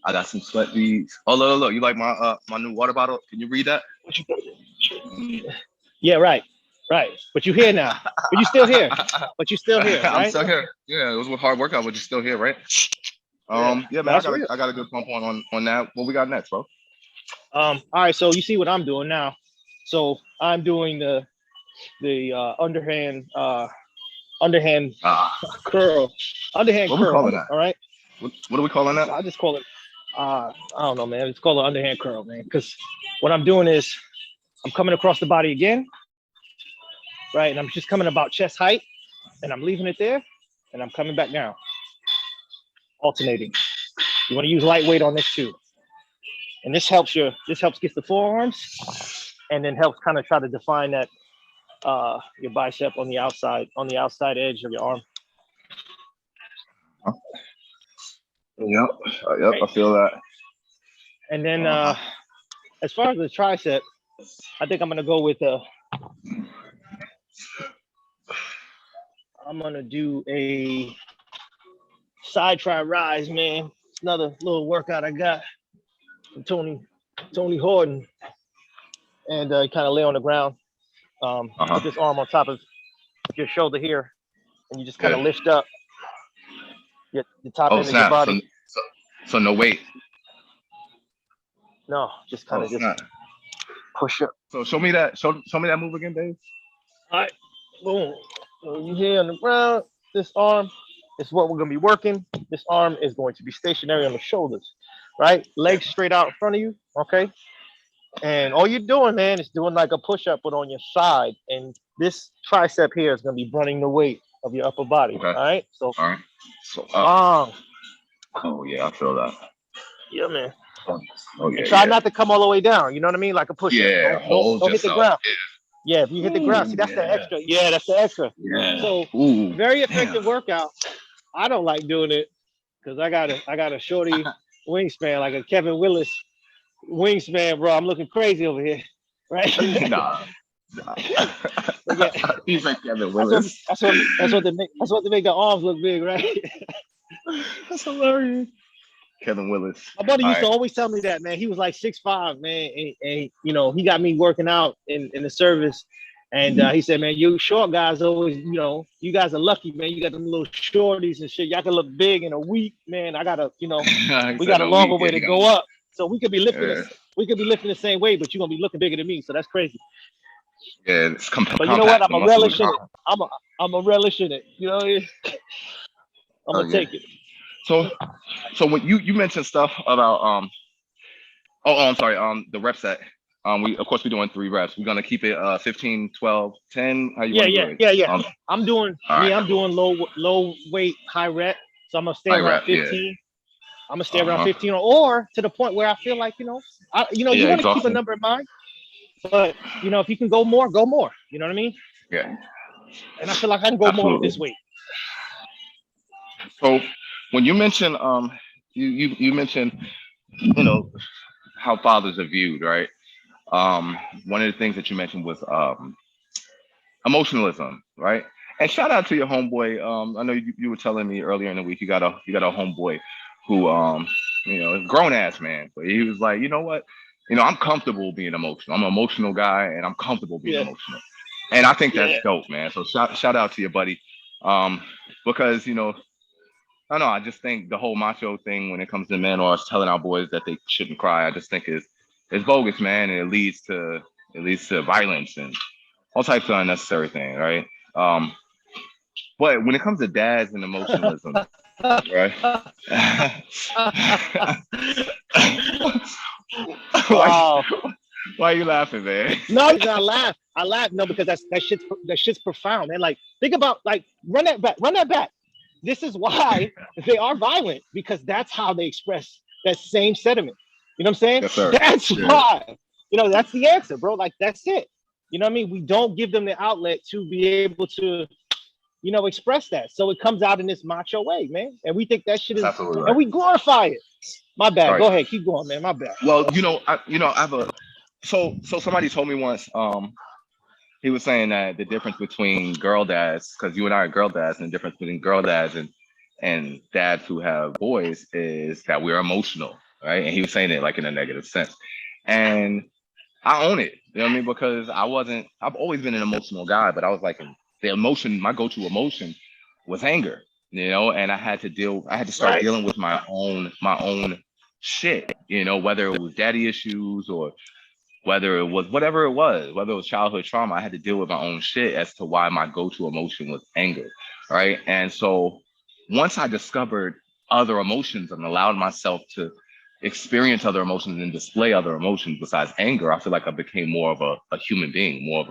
I got some sweat beads. Oh, look. You like my new water bottle? Can you read that? What you Yeah, right, right. But you here now. But you still here. But you still here, I'm right? still here. Yeah, it was with hard workout, but you're still here, right? Yeah, Yeah, man, that's real. I got a good pump on that. What we got next, bro? All right. So you see what I'm doing now. So I'm doing the underhand Ah, curl, underhand what we curl. calling that? All right. What are we calling that? I just call it. I don't know, man. It's called an underhand curl, man. Because what I'm doing is I'm coming across the body again, right, and I'm just coming about chest height, and I'm leaving it there, and I'm coming back down, alternating. You want to use lightweight on this too, and this helps get the forearms, and then helps kind of try to define that your bicep on the outside edge of your arm. Huh? Yep, yep, Right. I feel that. And then Uh-huh. as far as the tricep, I think I'm gonna go with I'm gonna do a side try rise, man. It's another little workout I got from Tony Horton, and kind of lay on the ground, put Uh-huh. this arm on top of your shoulder here, and you just kind Yeah. of lift up the top Oh end of your snap. body. So no weight. No, just kind Oh of just snap. push up. So show me that. Show me that move again, Dave. All right, boom. So you here on the ground. This arm is what we're gonna be working. This arm is going to be stationary on the shoulders, right? Yeah. Legs straight out in front of you, okay? And all you're doing, man, is doing like a push up, but on your side. And this tricep here is gonna be running the weight of your upper body. Okay. All right. So All right. So up. strong. Oh yeah, I feel that. Yeah, man. Oh, oh And yeah, try yeah. not to come all the way down. You know what I mean? Like a push up. Yeah, hold Don't hit the yourself. ground. Yeah, if you hit the ground, see Ooh, that's the yeah. extra. Yeah, that's the extra. Yeah. So Ooh. very Damn. effective workout. I don't like doing it because I got a shorty wingspan, like a Kevin Willis wingspan, bro. I'm looking crazy over here. Right? Nah. Nah. But yeah, He's like Kevin that's what Willis. that's what they make the arms look big, right? That's hilarious. Kevin Willis. My buddy All used to right. always tell me that, man. He was like 6'5", man, and you know he got me working out in the service, and he said, man, you short guys always, you know, you guys are lucky, man. You got them little shorties and shit. Y'all can look big in a week, man. I gotta, you know, He we said got a no longer week. way Yeah, to he got go up, so yeah. we could be lifting the same weight, but you're gonna be looking bigger than me, so that's crazy. Yeah, it's But you know what? compact. The muscles are compact. I'm a relish in it. You know, I'm Oh gonna yeah. take it. So when you mentioned stuff about I'm sorry, the rep set. We of course we're doing 3 reps. We're gonna keep it 15, 12, 10. How you Yeah, want to do yeah, it? yeah, yeah. I'm doing All me. right. I'm doing low weight, high rep. So I'm gonna stay High around rep, yeah. 15. I'm gonna stay around Uh-huh. 15, or to the point where I feel like you Yeah, want to keep a exhausting. number in mind, but if you can go more, go more. You know what I mean? Yeah, And I feel like I can go more with absolutely. this weight. So when you mention you mentioned, you know, how fathers are viewed, right? One of the things that you mentioned was emotionalism, right? And shout out to your homeboy. I know you were telling me earlier in the week you got a homeboy who grown ass man, but he was like, you know what, I'm comfortable being emotional. I'm an emotional guy, and I'm comfortable being Yeah, emotional. And I think that's yeah. dope, man. So shout out to your buddy, um, because I don't know. I just think the whole macho thing when it comes to men or us telling our boys that they shouldn't cry, I just think is bogus, man, and it leads to violence and all types of unnecessary things, right? Um, but when it comes to dads and emotionalism, right? why Wow. why are you laughing, man? No, I laugh. I laugh. No, because that shit's profound, man. Like think about like run that back. Run that back. This is why they are violent because that's how they express that same sentiment. You know what I'm saying? Yes, sir. That's Yeah, why. That's the answer, bro. Like that's it. You know what I mean? We don't give them the outlet to be able to, express that. So it comes out in this macho way, man. And we think that shit that's is, absolutely and right. we glorify it. My bad. Right. Go ahead. Keep going, man. My bad. Well, I have a so somebody told me once. He was saying that the difference between girl dads, because you and I are girl dads, and the difference between girl dads and dads who have boys is that we're emotional. right? And he was saying it like in a negative sense. And I own it. You know what I mean? Because I've always been an emotional guy, but I was like, the emotion, my go-to emotion was anger, and I had to start Right. dealing with my own shit, whether it was daddy issues or whether it was whatever it was, whether it was childhood trauma, I had to deal with my own shit as to why my go-to emotion was anger. Right. And so once I discovered other emotions and allowed myself to experience other emotions and display other emotions besides anger, I feel like I became more of a human being, more of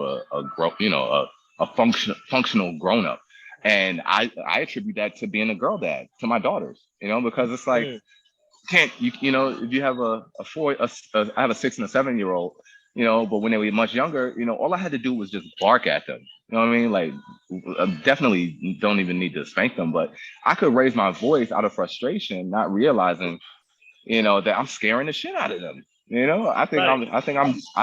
a functional grown up. And I attribute that to being a girl dad to my daughters, because it's like Mm. can't if you have I have a 6 and a 7 year old, but when they were much younger, all I had to do was just bark at them. You know what I mean? Like, definitely don't even need to spank them, but I could raise my voice out of frustration, not realizing, that I'm scaring the shit out of them. Right. I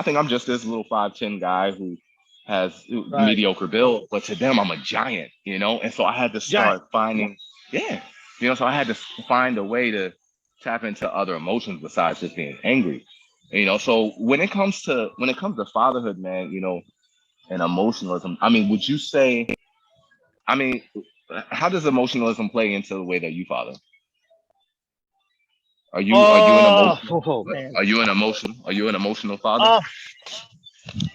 think I'm just this little 5'10" guy who has Right. mediocre build, but to them I'm a giant, and so I had to Giant. start finding, yeah, so I had to find a way to tap into other emotions besides just being angry. So when it comes to fatherhood, man, and emotionalism, I mean, would you say, I mean, how does emotionalism play into the way that you father? Are you an emotional Oh man. are you an emotional father? Uh,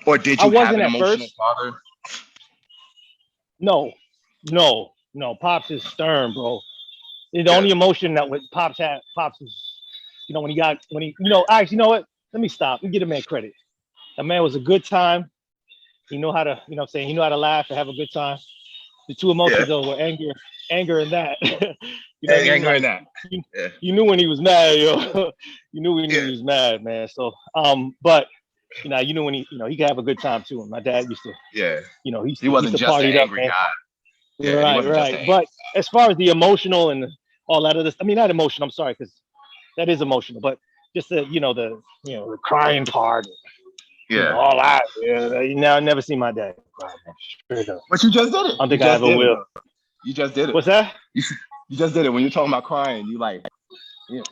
Or did I you have wasn't an at emotional first. father? No, no, no. Pops is stern, bro. The Yeah. only emotion that with Pops had, Pops is, when he, actually, you know what? Let me stop. Let me give the man credit. That man was a good time. He know how to, what I'm saying, he know how to laugh and have a good time. The two Yeah. emotions though were anger and that. You know what I And mean? anger and Like that. you, Yeah. you knew when he was mad, yo. You knew when Yeah. he was mad, man. So but you knew when he could have a good time too. And my dad used to, Yeah. he He used wasn't to just an party it up, angry man. guy. Yeah, he Right, wasn't just an right. angry. But as far as the emotional and all that other, I mean, not emotional. I'm sorry, because that is emotional, but just the crying part, Yeah. all that. Yeah, I never seen my dad cry, man. Straight up. But you just I did don't it. think You I ever just did it, will. though. You just did it. What's that? You, you just did it. When you're talking about crying, you like,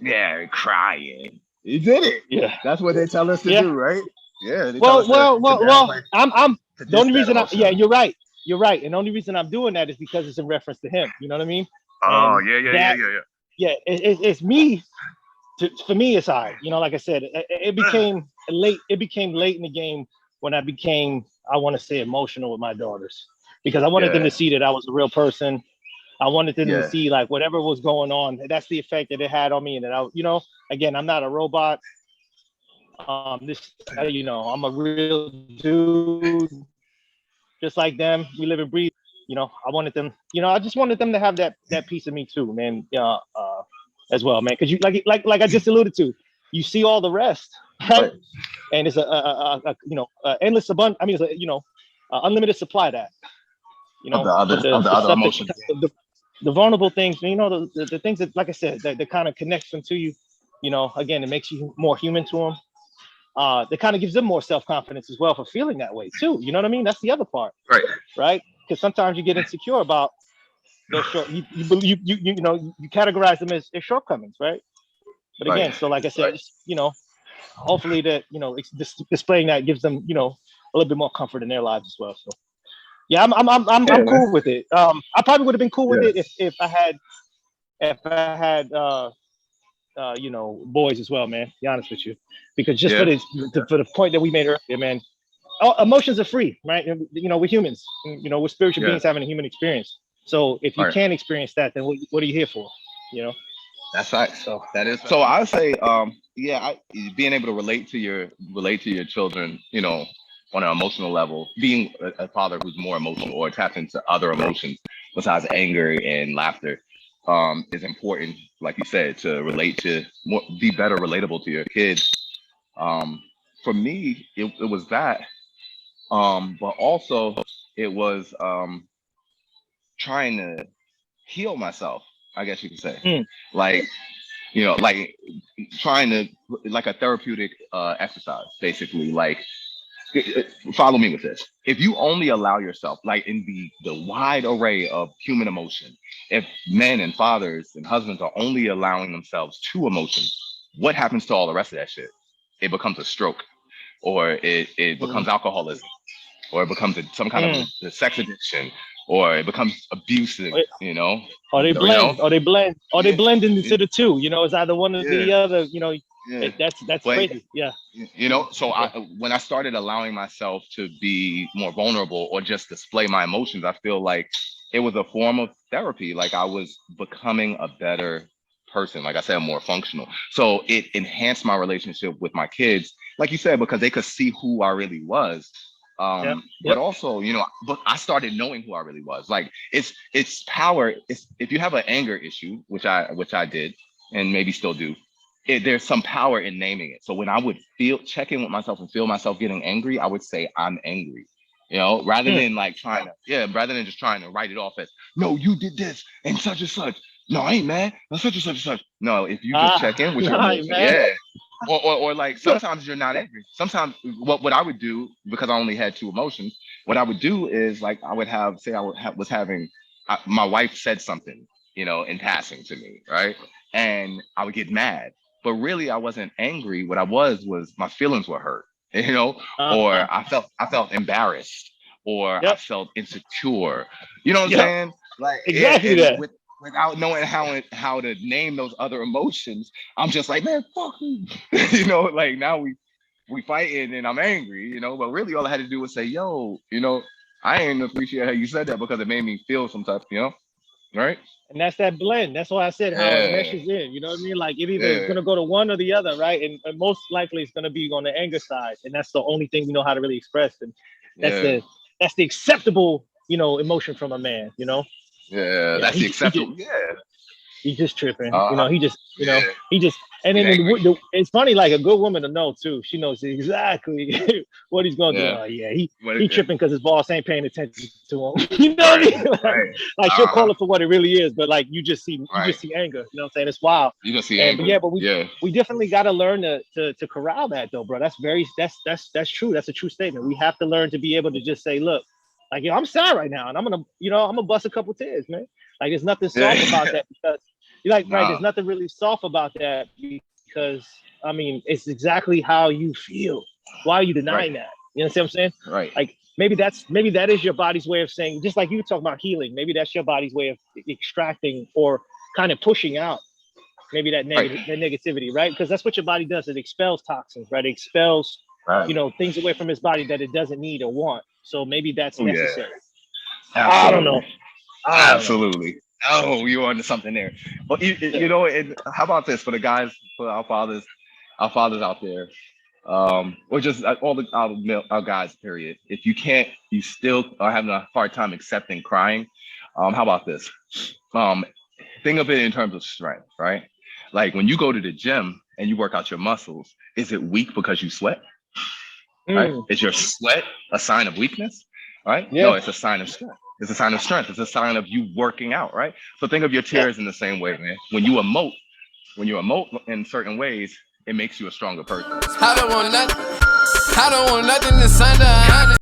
yeah, crying. You did it. Yeah, That's what they tell us to yeah. do, right? Yeah, they tell Well, us to, well, to well, well. downplay, I'm to the diss only that reason. Yeah, emotion. you're right. You're right. And the only reason I'm doing that is because it's in reference to him. You know what I mean? Oh, And yeah, yeah, yeah, that, yeah, yeah, it's me. For me, it's all right. Like I said, it yeah. became late. It became late in the game when I want to say, emotional with my daughters, because I wanted them Yeah, to see that I was a real person. I wanted them to yeah, see like whatever was going on. That's the effect that it had on me, and that again, I'm not a robot. I'm a real dude, just like them. We live and breathe. I wanted them. I just wanted them to have that piece of me too, man. As well, man. Because you like I just alluded to, you see all the rest, right? right. And it's endless abundance. I mean, it's unlimited supply of that. Of the But other the of the the other stuff that emotions. the vulnerable things, the things that, like I said, that kind of connects them to you. Again, it makes you more human to them. That kind of gives them more self confidence as well for feeling that way too. You know what I mean? That's the other part, Right. right? Because sometimes you get insecure about those short. You categorize them as shortcomings, right? But Right. again, so like I said, hopefully that displaying that gives them a little bit more comfort in their lives as well. So yeah, I'm Yeah, man. cool with it. I probably would have been cool with Yeah. it if I had boys as well, man. Be honest with you, because just for Yeah. the point that we made earlier, man. Emotions are free, right? We're humans. We're spiritual Yeah. beings having a human experience. So if you Right. can't experience that, then what are you here for? You know. That's right. So That is so. I say, yeah, being able to relate to your children, on an emotional level, being a father who's more emotional or tap into other emotions besides anger and laughter, is important. Like you said, to relate to more, be better relatable to your kids. Um, for me, it was that, but also it was trying to heal myself. I guess you could say, mm, like like trying to like a therapeutic exercise, basically. Like, follow me with this. If you only allow yourself, like in the wide array of human emotion, if men and fathers and husbands are only allowing themselves two emotions, what happens to all the rest of that shit? It becomes a stroke, or it Mm, becomes alcoholism, or it becomes some kind of mm. a sex addiction, or it becomes abusive, Or you know, or they you know, blend, or they blend, or they yeah, blend yeah, into the two. You know, it's either one or yeah, the other. You know, yeah. that's But crazy. Yeah, so yeah. when I started allowing myself to be more vulnerable or just display my emotions, I feel like it was a form of therapy. Like I was becoming a better person, like I said, more functional. So it enhanced my relationship with my kids, like you said, because they could see who I really was. Yep. But Yep. also, but I started knowing who I really was. Like it's power. It's if you have an anger issue, which I did and maybe still do, there's some power in naming it. So when I would check in with myself and feel myself getting angry, I would say I'm angry. Rather Hmm. than like rather than just trying to write it off as, no, you did this and such. No, I ain't mad. That's such and such and such. No, if you just check in with your Nah, emotion, man. yeah. Or like sometimes you're not angry. Sometimes what I would do, because I only had two emotions, what I would do is like I would have say was having my wife said something, in passing to me, right? And I would get mad. But really I wasn't angry. What I was my feelings were hurt, or Uh-huh. I felt embarrassed, or I Yep. felt insecure. You know what I'm Yep. saying? Like Exactly and that. without knowing how to name those other emotions, I'm just like, man, fuck you. Like now we fighting and I'm angry, but really all I had to do was say, yo, I ain't appreciate how you said that because it made me feel some type, right? And that's that blend. That's why I said how it Yeah, meshes in. You know what I mean? Like it either is yeah, gonna go to one or the other, right? And most likely it's gonna be on the anger side, and that's the only thing we know how to really express. And that's yeah, the that's the acceptable, emotion from a man. yeah. Yeah, That's the acceptable. Yeah. he just tripping. Uh-huh. He just, Yeah. he just, and Get then angry. it's funny, like a good woman to know too. She knows exactly what he's going to do. Yeah. Oh yeah, he Yeah. tripping because his boss ain't paying attention to him. You know what Right. I mean? like, Right. like she'll call Uh-huh. it for what it really is, but like you Right. just see anger. You know what I'm saying? It's wild. You just see But anger. yeah, but Yeah. we definitely got to learn to corral that though, bro. That's true. That's a true statement. We have to learn to be able to just say, look, like I'm sad right now, and I'm gonna bust a couple tears, man. Like there's nothing soft about Yeah. that because you're like, right, there's Nah. nothing really soft about that because I mean it's exactly how you feel. Why are you Right. denying that? You know what I'm saying? Right. Like maybe that is your body's way of saying, just like you talk about healing, maybe that's your body's way of extracting or kind of pushing out maybe Right. that negativity, right? Because that's what your body does. It expels toxins, right? It expels, Right. things away from his body that it doesn't need or want. So maybe that's Oh yeah. necessary. I don't know. Absolutely. I don't know. Absolutely. Oh, you on to something there. Well, and how about this for the guys, for our fathers out there, or just all our guys, period. If you still are having a hard time accepting crying, how about this? Um, think of it in terms of strength, right? Like when you go to the gym and you work out your muscles, is it weak because you sweat? Right? Mm, Is your sweat a sign of weakness? Right? No, yeah. it's a sign of strength. It's a sign of strength. It's a sign of you working out, right? So think of your Yeah. tears in the same way, man. When you emote in certain ways, it makes you a stronger person. I don't want nothing. I don't want nothing to sign down.